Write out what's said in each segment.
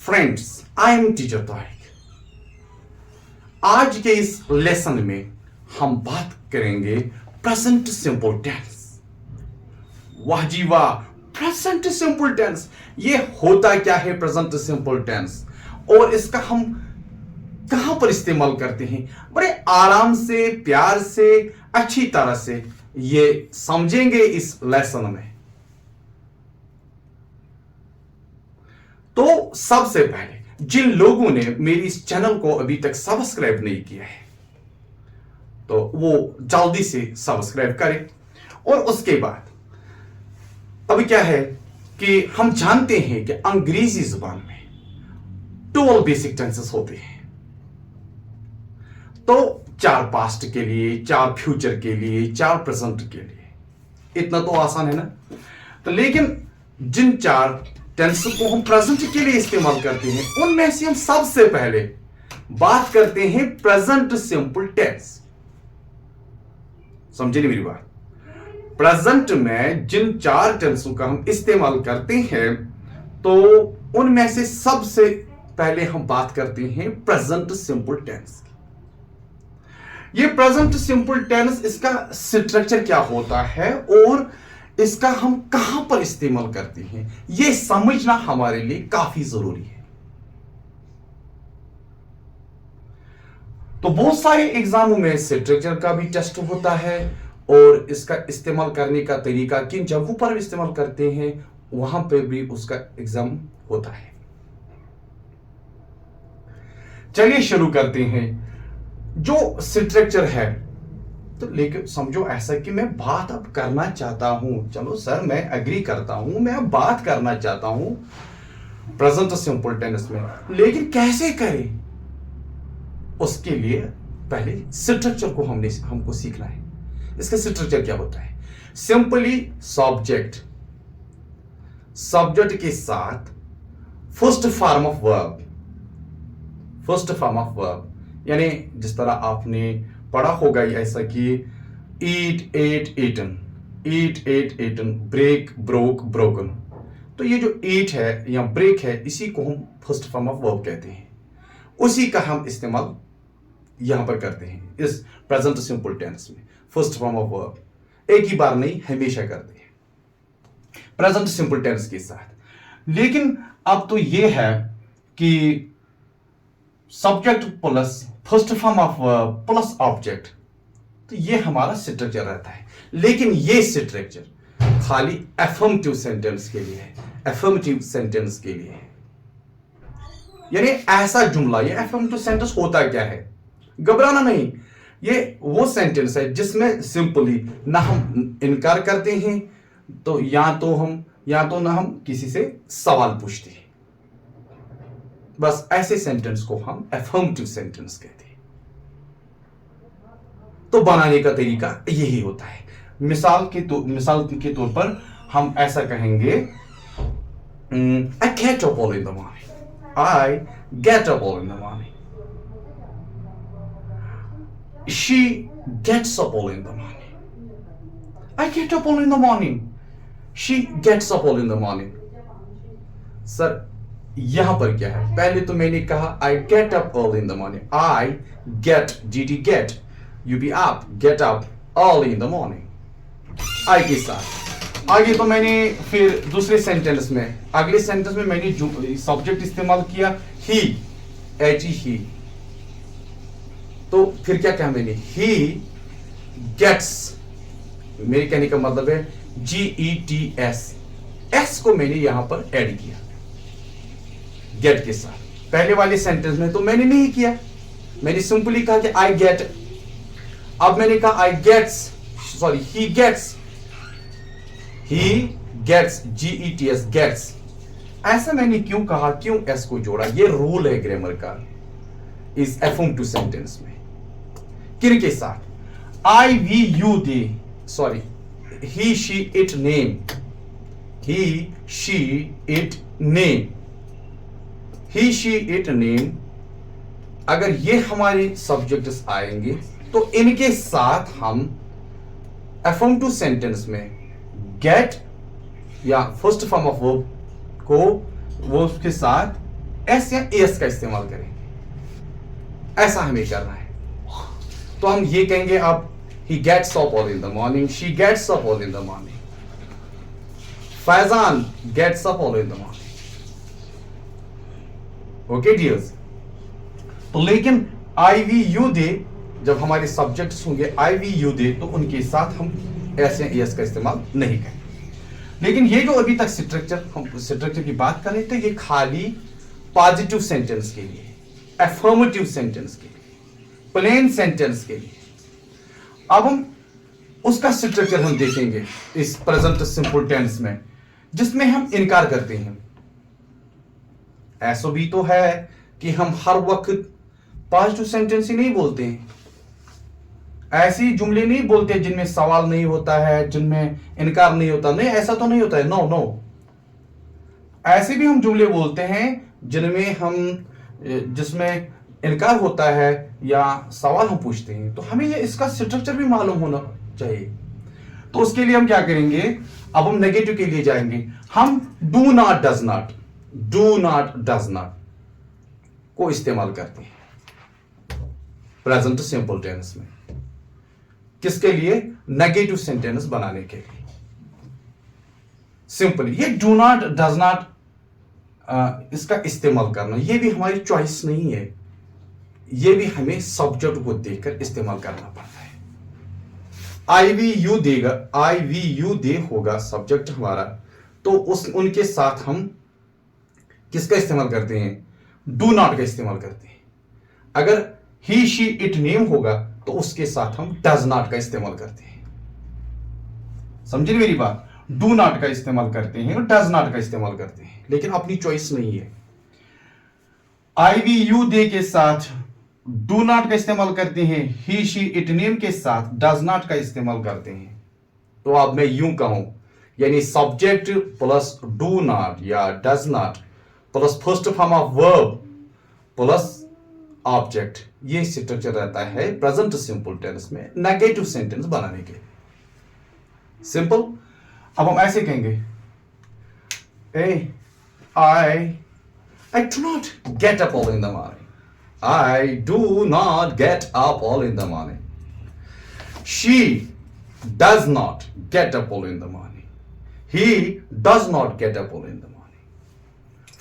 Friends, I am teacher Tariq. आज के इस लेसन में हम बात करेंगे प्रेजेंट सिंपल टेंस। वाह जी वाह, प्रेजेंट सिंपल टेंस, ये होता क्या है प्रेजेंट सिंपल टेंस और इसका हम कहां पर इस्तेमाल करते हैं? बड़े आराम से, प्यार से, अच्छी तरह से ये समझेंगे इस लेसन में। तो सबसे पहले जिन लोगों ने मेरी इस चैनल को अभी तक सब्सक्राइब नहीं किया है तो वो जल्दी से सब्सक्राइब करें। और उसके बाद अभी क्या है कि हम जानते हैं कि अंग्रेजी जुबान में 12 बेसिक टेंसेस होते हैं। तो 4 पास्ट के लिए, 4 फ्यूचर के लिए, 4 प्रेजेंट के लिए, इतना तो आसान है ना। तो लेकिन जिन 4 टेंस को हम प्रेजेंट के लिए इस्तेमाल करते हैं उनमें से हम सबसे पहले बात करते हैं प्रेजेंट सिंपल टेंस। समझे नहीं मेरी बात? प्रेजेंट में जिन 4 टेंसों का हम इस्तेमाल करते हैं तो उनमें से सबसे पहले हम बात करते हैं प्रेजेंट सिंपल टेंस। ये प्रेजेंट सिंपल टेंस, इसका स्ट्रक्चर क्या होता है और इसका हम कहां पर इस्तेमाल करते हैं, यह समझना हमारे लिए काफी जरूरी है। तो बहुत सारे एग्जामों में स्ट्रक्चर का भी टेस्ट होता है और इसका इस्तेमाल करने का तरीका, किन जगहों पर इस्तेमाल करते हैं, वहां पर भी उसका एग्जाम होता है। चलिए शुरू करते हैं। जो स्ट्रक्चर है, तो लेकिन समझो ऐसा कि मैं बात अब करना चाहता हूं, चलो सर मैं एग्री करता हूं, मैं अब बात करना चाहता हूं प्रेजेंट सिंपल टेंस में, लेकिन कैसे करें? उसके लिए पहले स्ट्रक्चर को हमको सीखना है। इसका स्ट्रक्चर क्या होता है? सिंपली सब्जेक्ट के साथ फर्स्ट फॉर्म ऑफ वर्ब, यानी जिस तरह आपने पढ़ा होगा ऐसा कि eat, ate, eaten, break, broke, broken. तो ये जो ईट है या ब्रेक है, इसी को हम फर्स्ट फॉर्म ऑफ वर्ब कहते हैं। उसी का हम इस्तेमाल यहां पर करते हैं इस प्रेजेंट सिंपल टेंस में। फर्स्ट फॉर्म ऑफ वर्ब एक ही बार नहीं, हमेशा करते हैं प्रेजेंट सिंपल टेंस के साथ। लेकिन अब तो ये है कि subject plus first form of verb plus object, तो ये हमारा स्ट्रक्चर रहता है। लेकिन ये स्ट्रक्चर खाली अफर्मेटिव सेंटेंस के लिए है, अफर्मेटिव सेंटेंस के लिए है। यानी ऐसा जुमला, ये अफर्मेटिव सेंटेंस होता क्या है, घबराना नहीं। ये वो सेंटेंस है जिसमें सिंपली ना हम इनकार करते हैं तो या तो ना हम किसी से सवाल पूछते हैं। बस ऐसे सेंटेंस को हम अफर्मेटिव सेंटेंस कहते हैं। तो बनाने का तरीका यही होता है। मिसाल के तौर पर हम ऐसा कहेंगे, I get up early in the morning. I get up early in the morning. She gets up early in the morning. I get up early in the morning. She gets up early in the morning. Sir यहां पर क्या है? पहले तो मैंने कहा I get up early in the morning. I get you be up, get up early in the morning. I के साथ आगे तो मैंने फिर दूसरे सेंटेंस में, अगले सेंटेंस में मैंने जो सब्जेक्ट इस्तेमाल किया he, he। तो फिर क्या कहा मैंने? he gets, मेरे कहने का मतलब है GETS, S को मैंने यहां पर ऐड किया गेट के साथ। पहले वाले सेंटेंस में तो मैंने नहीं किया, मैंने सिंपली कहा कि आई गेट। अब मैंने कहा ही गेट्स, GETS, गेट्स। ऐसा मैंने क्यों कहा, क्यों एस को जोड़ा? ये रूल है ग्रामर का इस अफर्मेटिव सेंटेंस में। किन के साथ? I, we, you, they, sorry, he, she, it, name, he, she, it, name, he, she, it, name. अगर ये हमारे सब्जेक्ट्स आएंगे तो इनके साथ हम अफर्मेटिव सेंटेंस में गेट या फर्स्ट फॉर्म ऑफ वर्ब को वो उसके साथ एस या एस का इस्तेमाल करेंगे, ऐसा हमें करना है। तो हम ये कहेंगे अब he gets up early in the morning, she gets up early in the morning, Faizan gets up early in the morning. Okay dears, तो लेकिन आई वी यू दे, जब हमारे सब्जेक्ट्स होंगे आई वी यू दे, तो उनके साथ हम एस या एस का इस्तेमाल नहीं करेंगे। लेकिन ये जो अभी तक हम स्ट्रक्चर की बात कर रहे थे, ये खाली पॉजिटिव सेंटेंस के लिए, एफर्मेटिव सेंटेंस के लिए, प्लेन सेंटेंस के लिए। अब हम उसका स्ट्रक्चर हम देखेंगे इस प्रेजेंट सिंपल टेंस में, जिसमें हम इनकार करते हैं। ऐसा भी तो है कि हम हर वक्त पॉजिटिव सेंटेंस ही नहीं बोलते हैं, ऐसी जुमले नहीं बोलते जिनमें सवाल नहीं होता है, जिनमें इनकार नहीं होता। नहीं, ऐसा तो नहीं होता है। नो नो, ऐसे भी हम जुमले बोलते हैं जिसमें इनकार होता है या सवाल हम पूछते हैं। तो हमें ये इसका स्ट्रक्चर भी मालूम होना चाहिए। तो उसके लिए हम क्या करेंगे, अब हम नेगेटिव के लिए जाएंगे। हम do not, does not, do not, does not को इस्तेमाल करते हैं प्रेजेंट सिंपल टेंस में। किसके लिए? नेगेटिव सेंटेंस बनाने के लिए। सिंपली ये डू नॉट, डज नॉट इसका इस्तेमाल करना, ये भी हमारी चॉइस नहीं है, ये भी हमें सब्जेक्ट को देखकर इस्तेमाल करना पड़ता है। आई वी यू देगा, आई वी यू दे होगा सब्जेक्ट हमारा, तो उनके साथ हम किसका इस्तेमाल करते हैं? डू नॉट का इस्तेमाल करते हैं। अगर ही शी इट नेम होगा तो उसके साथ हम डज नॉट का इस्तेमाल करते हैं। समझे मेरी बात? डू नॉट का इस्तेमाल करते हैं और डज नॉट का इस्तेमाल करते हैं, लेकिन अपनी चॉइस नहीं है। आई वी यू दे के साथ डू नॉट का इस्तेमाल करते हैं, ही शी इट नेम के साथ डज नॉट का इस्तेमाल करते हैं। तो अब मैं यूं कहूं, यानी सब्जेक्ट प्लस डू नॉट या does not plus first form of verb plus object, ये स्ट्रक्चर रहता है प्रेजेंट सिंपल टेंस में नेगेटिव सेंटेंस बनाने के। सिंपल। अब हम ऐसे कहेंगे, I do not get up early in the morning. I do not get up early in the morning. She does not get up early in the morning. He does not get up early in the morning.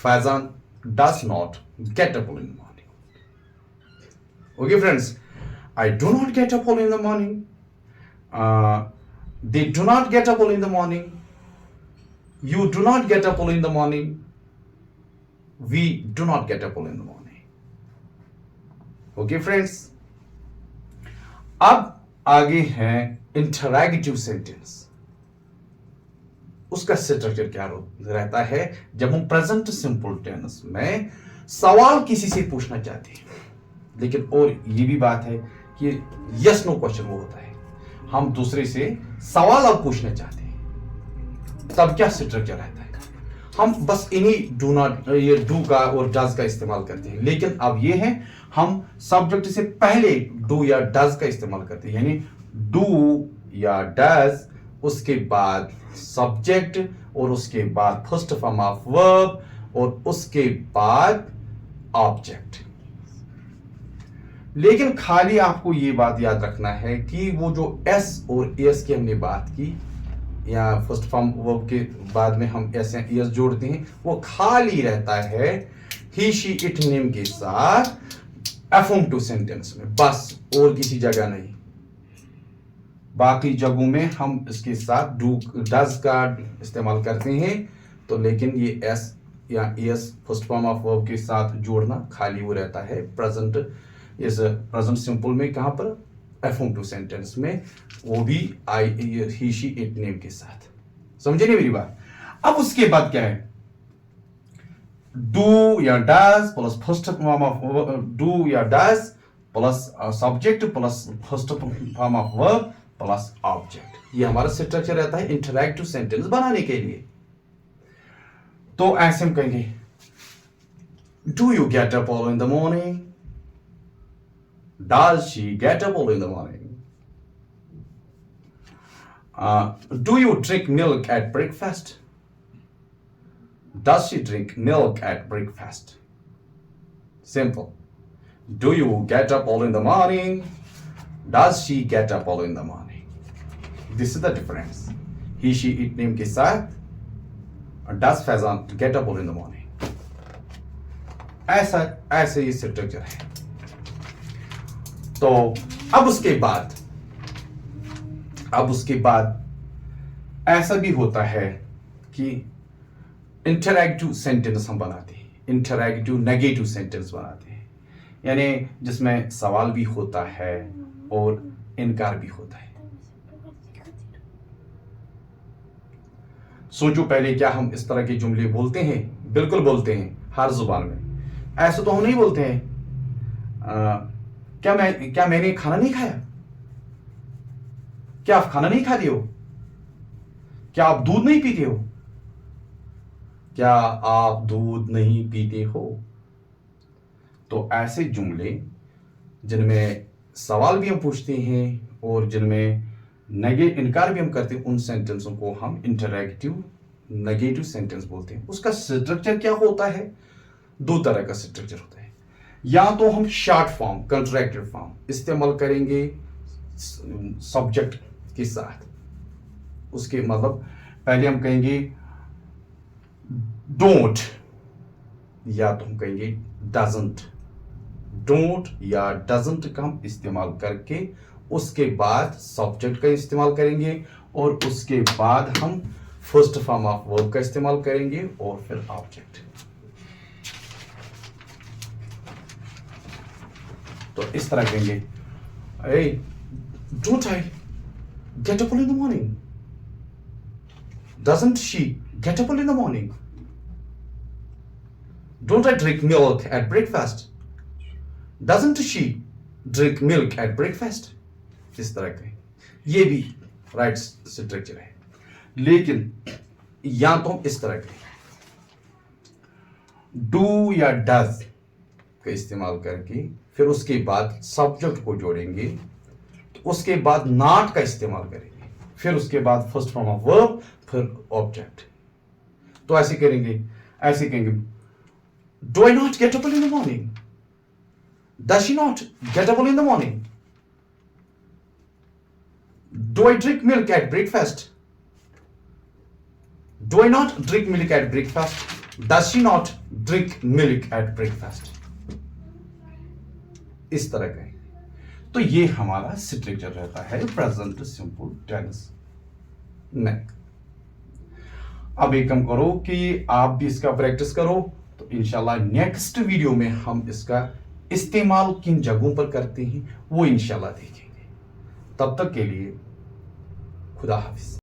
Faizan does not get up early in the morning. Okay, friends. I do not get up early in the morning. They do not get up early in the morning. You do not get up early in the morning. We do not get up early in the morning. Okay, friends. अब आगे है इंटरैगेटिव sentence. उसका structure क्या रहता है? जब हम present simple tense में सवाल किसी से पूछना चाहते हैं, लेकिन और ये भी बात है कि यस नो क्वेश्चन वो होता है, हम दूसरे से सवाल अब पूछना चाहते हैं, तब क्या स्ट्रक्चर रहता है? हम बस इन्हीं डू नॉट, ये डू का और डज का इस्तेमाल करते हैं। लेकिन अब ये है, हम सब्जेक्ट से पहले डू या डज का इस्तेमाल करते हैं, यानी डू या डज, उसके बाद सब्जेक्ट और उसके बाद फर्स्ट फॉर्म ऑफ वर्ब और उसके बाद ऑब्जेक्ट। लेकिन खाली आपको ये बात याद रखना है कि वो जो एस और एस की हमने बात की, या फर्स्ट फॉर्म वर्ब के बाद में हम एस या एस जोड़ते हैं, वो खाली रहता है ही शी इट नेम के साथ अफर्मेटिव सेंटेंस में, बस और किसी जगह नहीं। बाकी जगहों में हम इसके साथ डू डज का इस्तेमाल करते हैं, तो लेकिन ये एस या S first form of verb के साथ जोड़ना खाली वो रहता है प्रेजेंट, इस प्रेजेंट सिंपल में। कहां पर? अफर्मेटिव सेंटेंस में, वो भी आई ही शी इट नेम के साथ। समझे नहीं मेरी बात? अब उसके बाद क्या है? डू या does plus first form of do या does plus subject plus first form of verb plus object. ये हमारा स्ट्रक्चर रहता है इंटरैक्टिव सेंटेंस बनाने के लिए। तो ऐसे हम कहेंगे, do you get up early in the morning? Does she get up early in the morning? Do you drink milk at breakfast? Does she drink milk at breakfast? Simple. Do you get up early in the morning? Does she get up early in the morning? This is the difference. He, she, it name के साथ does Faizan get up early in the morning. ऐसे ये structure है. तो अब उसके बाद ऐसा भी होता है कि इंटरैक्टिव सेंटेंस हम बनाते हैं, इंटरैक्टिव नेगेटिव सेंटेंस बनाते हैं, यानी जिसमें सवाल भी होता है और इनकार भी होता है. सोचो पहले, क्या हम इस तरह के जुमले बोलते हैं? बिल्कुल बोलते हैं, हर जुबान में. ऐसे तो हम नहीं बोलते हैं. क्या मैंने खाना नहीं खाया? क्या आप खाना नहीं खाते हो? क्या आप दूध नहीं पीते हो? क्या आप दूध नहीं पीते हो? तो ऐसे जुमले जिनमें सवाल भी हम पूछते हैं और जिनमें इनकार भी हम करते हैं, उन सेंटेंसों को हम इंटरैक्टिव नेगेटिव सेंटेंस बोलते हैं. उसका स्ट्रक्चर क्या होता है? दो तरह का स्ट्रक्चर होता है. या तो हम शॉर्ट फॉर्म, कंट्रैक्टेड फॉर्म इस्तेमाल करेंगे सब्जेक्ट के साथ. उसके मतलब पहले हम कहेंगे डोंट, या तो हम कहेंगे डजंट. डोंट या डजंट का हम इस्तेमाल करके उसके बाद सब्जेक्ट का इस्तेमाल करेंगे और उसके बाद हम फर्स्ट फॉर्म ऑफ वर्ब का इस्तेमाल करेंगे और फिर ऑब्जेक्ट. तो इस तरह कहेंगे, hey, don't I get up early in the morning? Doesn't she get up early in the morning? Don't I drink milk at breakfast? Doesn't she drink milk at breakfast? इस तरह के ये भी राइट स्ट्रक्चर है. लेकिन या तो हम इस तरह के डू या डज का इस्तेमाल करके फिर उसके बाद सब्जेक्ट को जोड़ेंगे, तो उसके बाद नॉट का इस्तेमाल करेंगे, फिर उसके बाद फर्स्ट फॉर्म ऑफ वर्ब, फिर ऑब्जेक्ट. तो ऐसे कहेंगे do I not get up in the morning? Does she not get up in the morning? Do I drink milk eight breakfast? Do I not drink milk eight breakfast? Does she not drink milk eight breakfast? इस तरह का. तो ये हमारा structure रहता है present simple tense में. अब एक काम करो कि आप भी इसका प्रैक्टिस करो, तो इंशाल्लाह नेक्स्ट वीडियो में हम इसका इस्तेमाल किन जगहों पर करते हैं वो इंशाल्लाह देखेंगे. तब तक के लिए खुदा हाफिज.